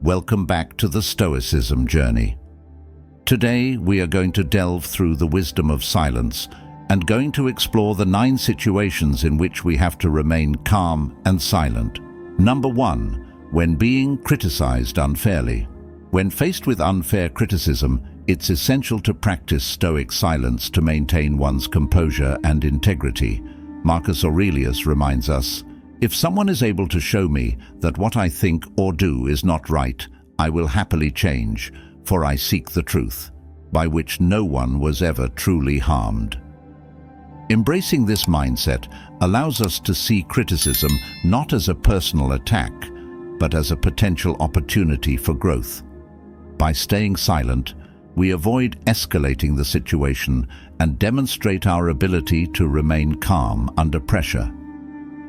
Welcome back to the Stoicism journey. Today we are going to delve through the wisdom of silence and going to explore the 9 situations in which we have to remain calm and silent. Number 1. When being criticized unfairly. When faced with unfair criticism, it's essential to practice Stoic silence to maintain one's composure and integrity. Marcus Aurelius reminds us, "If someone is able to show me that what I think or do is not right, I will happily change, for I seek the truth, by which no one was ever truly harmed." Embracing this mindset allows us to see criticism not as a personal attack, but as a potential opportunity for growth. By staying silent, we avoid escalating the situation and demonstrate our ability to remain calm under pressure.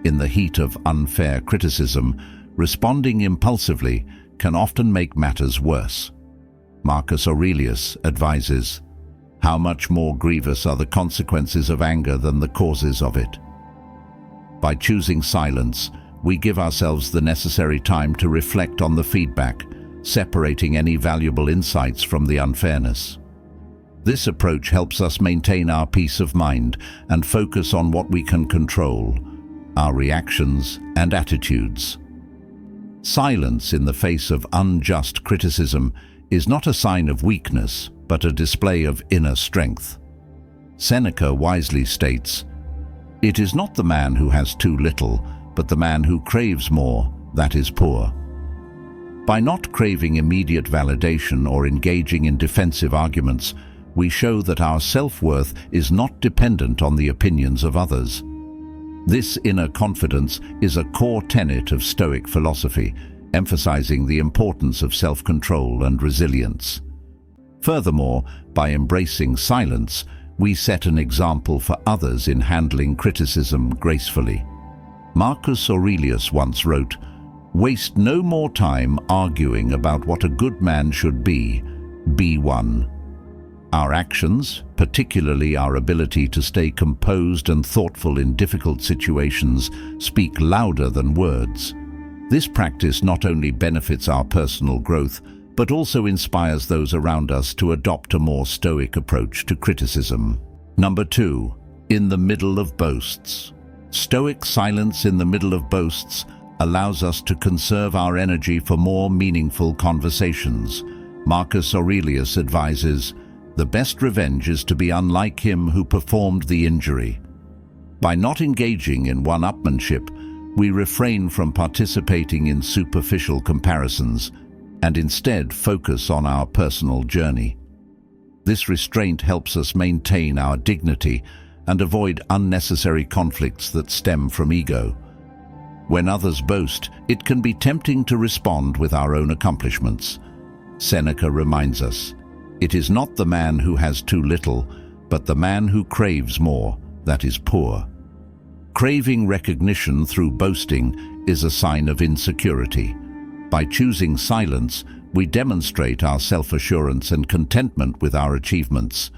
In the heat of unfair criticism, responding impulsively can often make matters worse. Marcus Aurelius advises, "How much more grievous are the consequences of anger than the causes of it?" By choosing silence, we give ourselves the necessary time to reflect on the feedback, separating any valuable insights from the unfairness. This approach helps us maintain our peace of mind and focus on what we can control, our reactions and attitudes. Silence in the face of unjust criticism is not a sign of weakness, but a display of inner strength. Seneca wisely states, "It is not the man who has too little, but the man who craves more, that is poor." By not craving immediate validation or engaging in defensive arguments, we show that our self-worth is not dependent on the opinions of others. This inner confidence is a core tenet of Stoic philosophy, emphasizing the importance of self-control and resilience. Furthermore, by embracing silence, we set an example for others in handling criticism gracefully. Marcus Aurelius once wrote, "Waste no more time arguing about what a good man should be one." Our actions, particularly our ability to stay composed and thoughtful in difficult situations, speak louder than words. This practice not only benefits our personal growth, but also inspires those around us to adopt a more stoic approach to criticism. Number 2. In the middle of boasts. Stoic silence in the middle of boasts allows us to conserve our energy for more meaningful conversations. Marcus Aurelius advises, "The best revenge is to be unlike him who performed the injury." By not engaging in one-upmanship, we refrain from participating in superficial comparisons and instead focus on our personal journey. This restraint helps us maintain our dignity and avoid unnecessary conflicts that stem from ego. When others boast, it can be tempting to respond with our own accomplishments. Seneca reminds us, "It is not the man who has too little, but the man who craves more, that is poor." Craving recognition through boasting is a sign of insecurity. By choosing silence, we demonstrate our self-assurance and contentment with our achievements.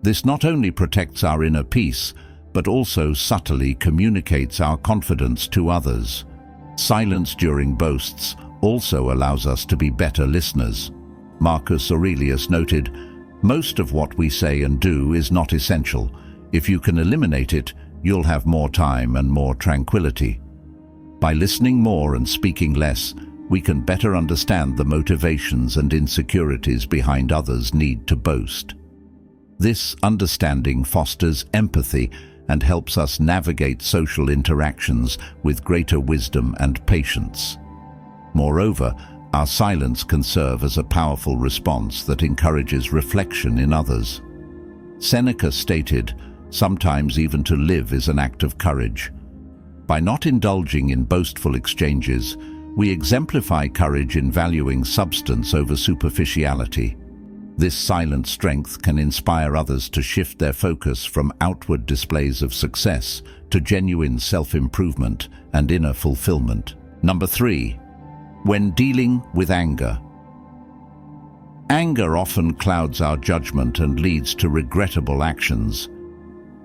This not only protects our inner peace, but also subtly communicates our confidence to others. Silence during boasts also allows us to be better listeners. Marcus Aurelius noted, "Most of what we say and do is not essential. If you can eliminate it, you'll have more time and more tranquility." By listening more and speaking less, we can better understand the motivations and insecurities behind others' need to boast. This understanding fosters empathy and helps us navigate social interactions with greater wisdom and patience. Moreover, our silence can serve as a powerful response that encourages reflection in others. Seneca stated, "Sometimes even to live is an act of courage." By not indulging in boastful exchanges, we exemplify courage in valuing substance over superficiality. This silent strength can inspire others to shift their focus from outward displays of success to genuine self-improvement and inner fulfillment. Number 3. When dealing with anger. Anger often clouds our judgment and leads to regrettable actions.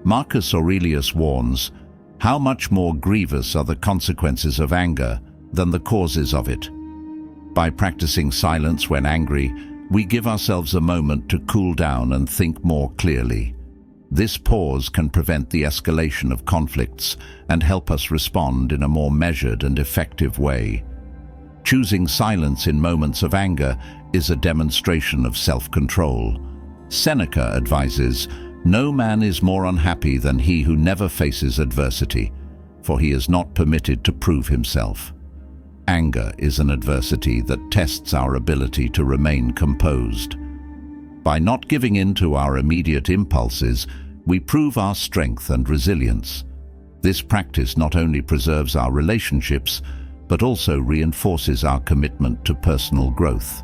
Marcus Aurelius warns, "How much more grievous are the consequences of anger than the causes of it?" By practicing silence when angry, we give ourselves a moment to cool down and think more clearly. This pause can prevent the escalation of conflicts and help us respond in a more measured and effective way. Choosing silence in moments of anger is a demonstration of self-control. Seneca advises, "No man is more unhappy than he who never faces adversity, for he is not permitted to prove himself." Anger is an adversity that tests our ability to remain composed. By not giving in to our immediate impulses, we prove our strength and resilience. This practice not only preserves our relationships, but also reinforces our commitment to personal growth.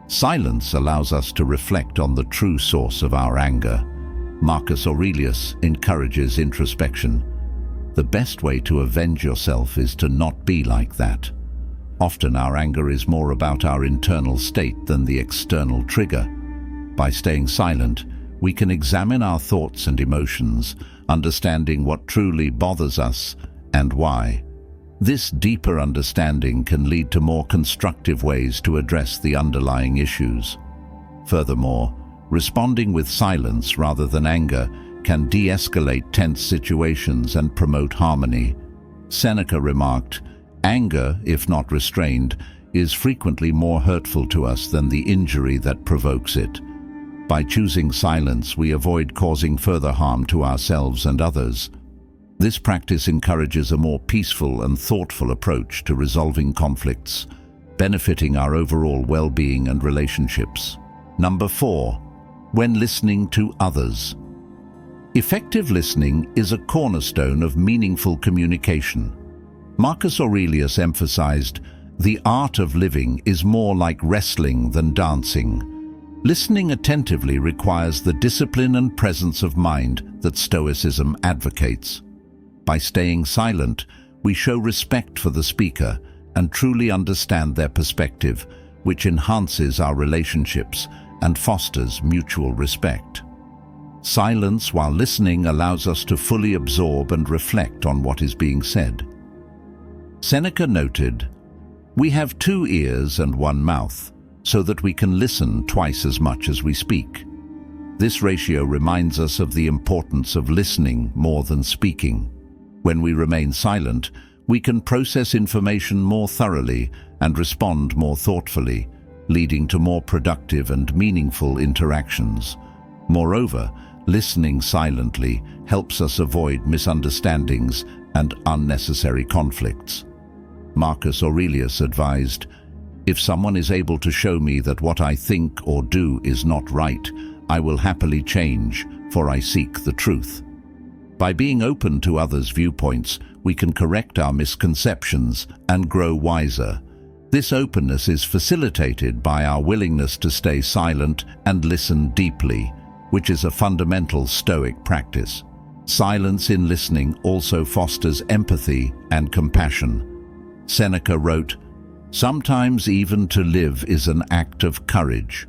Silence allows us to reflect on the true source of our anger. Marcus Aurelius encourages introspection. The best way to avenge yourself is to not be like that. Often our anger is more about our internal state than the external trigger. By staying silent, we can examine our thoughts and emotions, understanding what truly bothers us and why. This deeper understanding can lead to more constructive ways to address the underlying issues. Furthermore, responding with silence rather than anger can de-escalate tense situations and promote harmony. Seneca remarked, "Anger, if not restrained, is frequently more hurtful to us than the injury that provokes it." By choosing silence, we avoid causing further harm to ourselves and others. This practice encourages a more peaceful and thoughtful approach to resolving conflicts, benefiting our overall well-being and relationships. Number 4. When listening to others. Effective listening is a cornerstone of meaningful communication. Marcus Aurelius emphasized, "The art of living is more like wrestling than dancing." Listening attentively requires the discipline and presence of mind that Stoicism advocates. By staying silent, we show respect for the speaker and truly understand their perspective, which enhances our relationships and fosters mutual respect. Silence while listening allows us to fully absorb and reflect on what is being said. Seneca noted, "We have 2 ears and 1 mouth, so that we can listen twice as much as we speak." This ratio reminds us of the importance of listening more than speaking. When we remain silent, we can process information more thoroughly and respond more thoughtfully, leading to more productive and meaningful interactions. Moreover, listening silently helps us avoid misunderstandings and unnecessary conflicts. Marcus Aurelius advised, "If someone is able to show me that what I think or do is not right, I will happily change, for I seek the truth." By being open to others' viewpoints, we can correct our misconceptions and grow wiser. This openness is facilitated by our willingness to stay silent and listen deeply, which is a fundamental Stoic practice. Silence in listening also fosters empathy and compassion. Seneca wrote, "Sometimes even to live is an act of courage."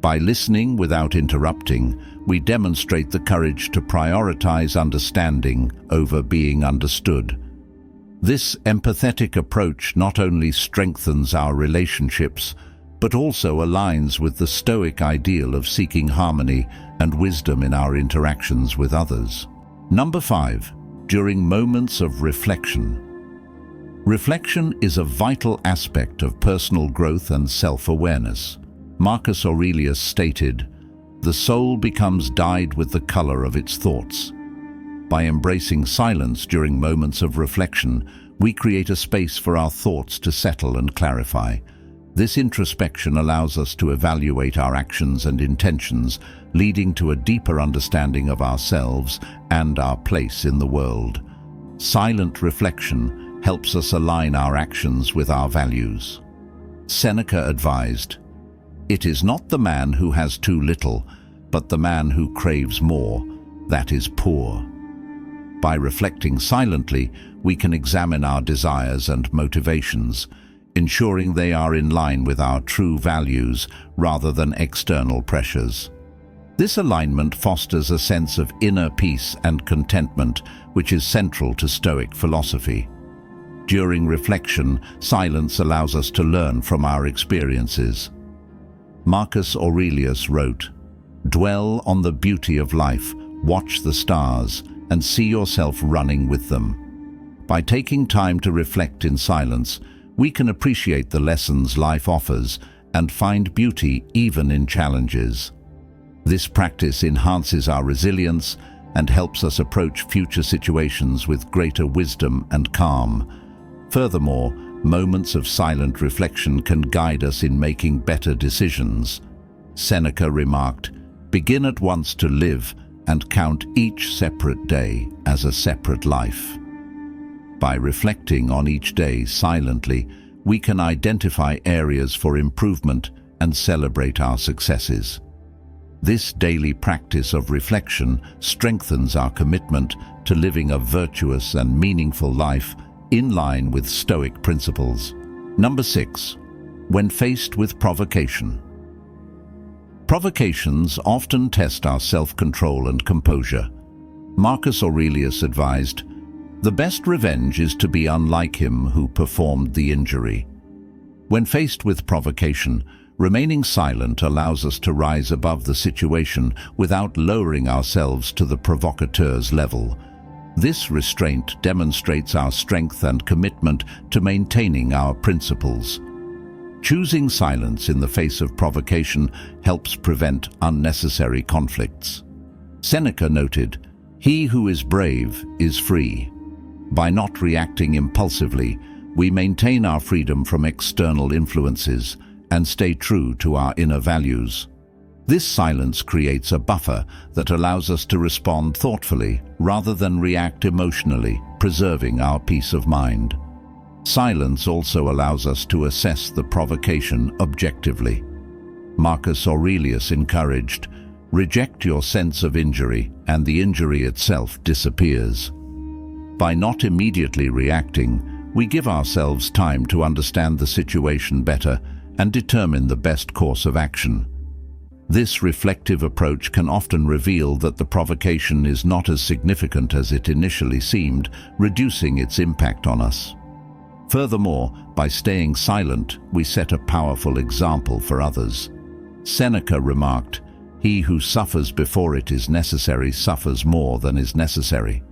By listening without interrupting, we demonstrate the courage to prioritize understanding over being understood. This empathetic approach not only strengthens our relationships, but also aligns with the Stoic ideal of seeking harmony and wisdom in our interactions with others. Number 5. During moments of reflection. Reflection is a vital aspect of personal growth and self-awareness. Marcus Aurelius stated, "The soul becomes dyed with the color of its thoughts." By embracing silence during moments of reflection, we create a space for our thoughts to settle and clarify. This introspection allows us to evaluate our actions and intentions, leading to a deeper understanding of ourselves and our place in the world. Silent reflection helps us align our actions with our values. Seneca advised, "It is not the man who has too little, but the man who craves more, that is poor." By reflecting silently, we can examine our desires and motivations, ensuring they are in line with our true values rather than external pressures. This alignment fosters a sense of inner peace and contentment, which is central to Stoic philosophy. During reflection, silence allows us to learn from our experiences. Marcus Aurelius wrote, "Dwell on the beauty of life, watch the stars, and see yourself running with them." By taking time to reflect in silence, we can appreciate the lessons life offers and find beauty even in challenges. This practice enhances our resilience and helps us approach future situations with greater wisdom and calm. Furthermore, moments of silent reflection can guide us in making better decisions. Seneca remarked, "Begin at once to live and count each separate day as a separate life." By reflecting on each day silently, we can identify areas for improvement and celebrate our successes. This daily practice of reflection strengthens our commitment to living a virtuous and meaningful life in line with Stoic principles. Number 6. When faced with provocation. Provocations often test our self-control and composure. Marcus Aurelius advised, "The best revenge is to be unlike him who performed the injury." When faced with provocation, remaining silent allows us to rise above the situation without lowering ourselves to the provocateur's level. This restraint demonstrates our strength and commitment to maintaining our principles. Choosing silence in the face of provocation helps prevent unnecessary conflicts. Seneca noted, "He who is brave is free." By not reacting impulsively, we maintain our freedom from external influences and stay true to our inner values. This silence creates a buffer that allows us to respond thoughtfully rather than react emotionally, preserving our peace of mind. Silence also allows us to assess the provocation objectively. Marcus Aurelius encouraged, "Reject your sense of injury, and the injury itself disappears." By not immediately reacting, we give ourselves time to understand the situation better and determine the best course of action. This reflective approach can often reveal that the provocation is not as significant as it initially seemed, reducing its impact on us. Furthermore, by staying silent, we set a powerful example for others. Seneca remarked, "He who suffers before it is necessary suffers more than is necessary."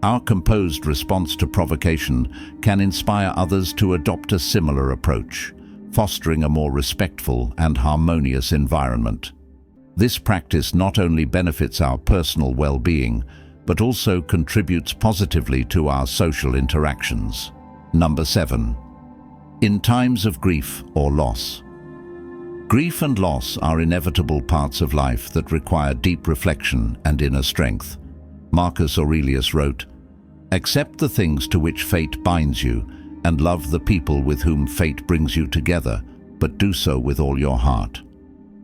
Our composed response to provocation can inspire others to adopt a similar approach, fostering a more respectful and harmonious environment. This practice not only benefits our personal well-being, but also contributes positively to our social interactions. Number 7. In times of grief or loss. Grief and loss are inevitable parts of life that require deep reflection and inner strength. Marcus Aurelius wrote, "Accept the things to which fate binds you, and love the people with whom fate brings you together, but do so with all your heart."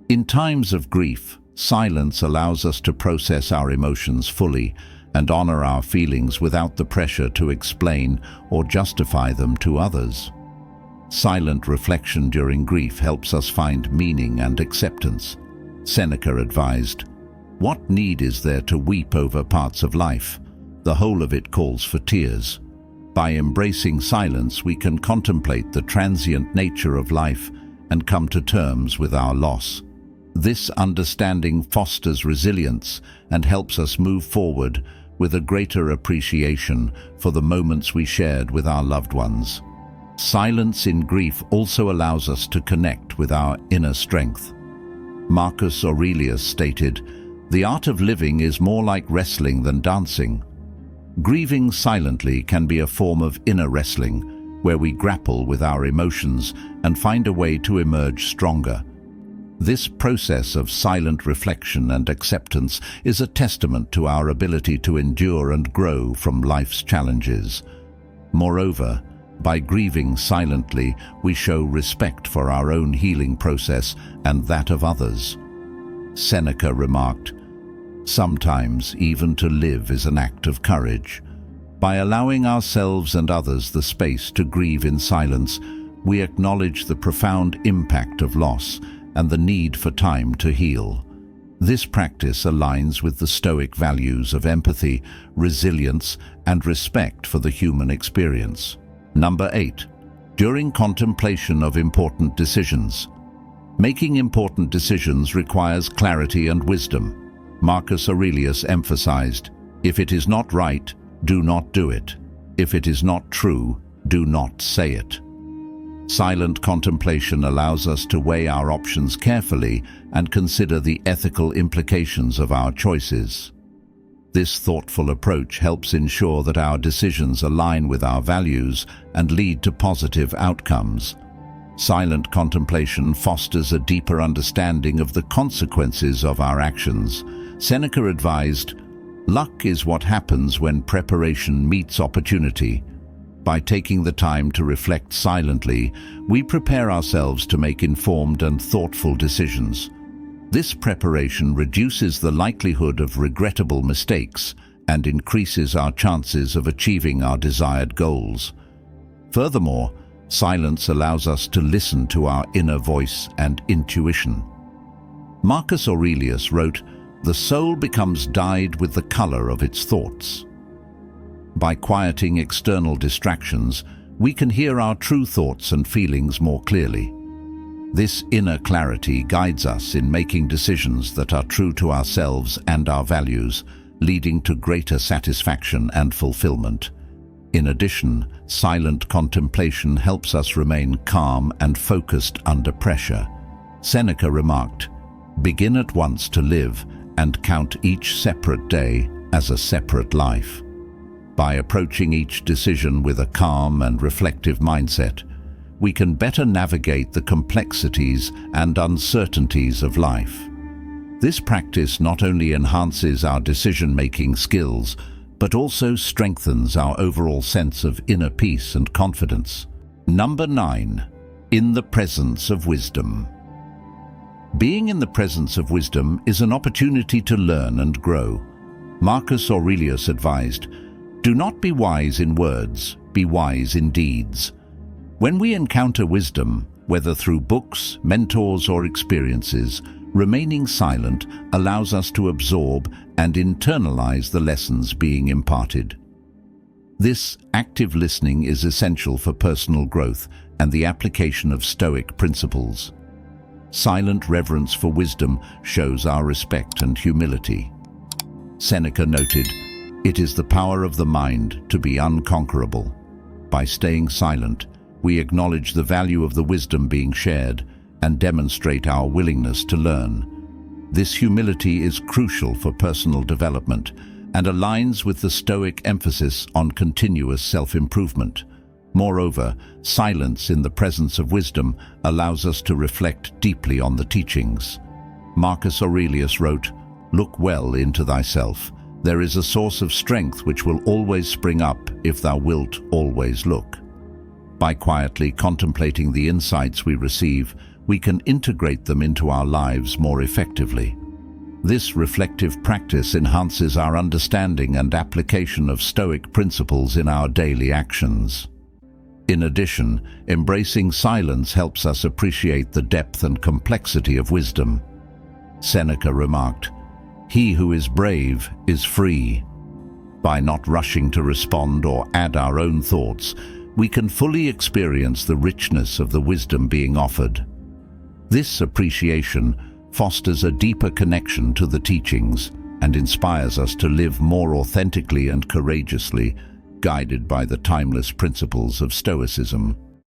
In times of grief, silence allows us to process our emotions fully and honor our feelings without the pressure to explain or justify them to others. Silent reflection during grief helps us find meaning and acceptance. Seneca advised, "What need is there to weep over parts of life? The whole of it calls for tears." By embracing silence, we can contemplate the transient nature of life and come to terms with our loss. This understanding fosters resilience and helps us move forward with a greater appreciation for the moments we shared with our loved ones. Silence in grief also allows us to connect with our inner strength. Marcus Aurelius stated, "The art of living is more like wrestling than dancing." Grieving silently can be a form of inner wrestling, where we grapple with our emotions and find a way to emerge stronger. This process of silent reflection and acceptance is a testament to our ability to endure and grow from life's challenges. Moreover, by grieving silently, we show respect for our own healing process and that of others. Seneca remarked, "Sometimes even to live is an act of courage." By allowing ourselves and others the space to grieve in silence, we acknowledge the profound impact of loss and the need for time to heal. This practice aligns with the Stoic values of empathy, resilience, and respect for the human experience. Number 8. During contemplation of important decisions. Making important decisions requires clarity and wisdom. Marcus Aurelius emphasized, "If it is not right, do not do it. If it is not true, do not say it." Silent contemplation allows us to weigh our options carefully and consider the ethical implications of our choices. This thoughtful approach helps ensure that our decisions align with our values and lead to positive outcomes. Silent contemplation fosters a deeper understanding of the consequences of our actions. Seneca advised, "Luck is what happens when preparation meets opportunity." By taking the time to reflect silently, we prepare ourselves to make informed and thoughtful decisions. This preparation reduces the likelihood of regrettable mistakes and increases our chances of achieving our desired goals. Furthermore, silence allows us to listen to our inner voice and intuition. Marcus Aurelius wrote, "The soul becomes dyed with the color of its thoughts." By quieting external distractions, we can hear our true thoughts and feelings more clearly. This inner clarity guides us in making decisions that are true to ourselves and our values, leading to greater satisfaction and fulfillment. In addition, silent contemplation helps us remain calm and focused under pressure. Seneca remarked, "Begin at once to live and count each separate day as a separate life." By approaching each decision with a calm and reflective mindset, we can better navigate the complexities and uncertainties of life. This practice not only enhances our decision-making skills, but also strengthens our overall sense of inner peace and confidence. Number 9. In the presence of wisdom. Being in the presence of wisdom is an opportunity to learn and grow. Marcus Aurelius advised, "Do not be wise in words, be wise in deeds." When we encounter wisdom, whether through books, mentors, or experiences, remaining silent allows us to absorb and internalize the lessons being imparted. This active listening is essential for personal growth and the application of Stoic principles. Silent reverence for wisdom shows our respect and humility. Seneca noted, "It is the power of the mind to be unconquerable." By staying silent, we acknowledge the value of the wisdom being shared and demonstrate our willingness to learn. This humility is crucial for personal development and aligns with the Stoic emphasis on continuous self-improvement. Moreover, silence in the presence of wisdom allows us to reflect deeply on the teachings. Marcus Aurelius wrote, "Look well into thyself. There is a source of strength which will always spring up if thou wilt always look." By quietly contemplating the insights we receive, we can integrate them into our lives more effectively. This reflective practice enhances our understanding and application of Stoic principles in our daily actions. In addition, embracing silence helps us appreciate the depth and complexity of wisdom. Seneca remarked, "He who is brave is free." By not rushing to respond or add our own thoughts, we can fully experience the richness of the wisdom being offered. This appreciation fosters a deeper connection to the teachings and inspires us to live more authentically and courageously, guided by the timeless principles of Stoicism.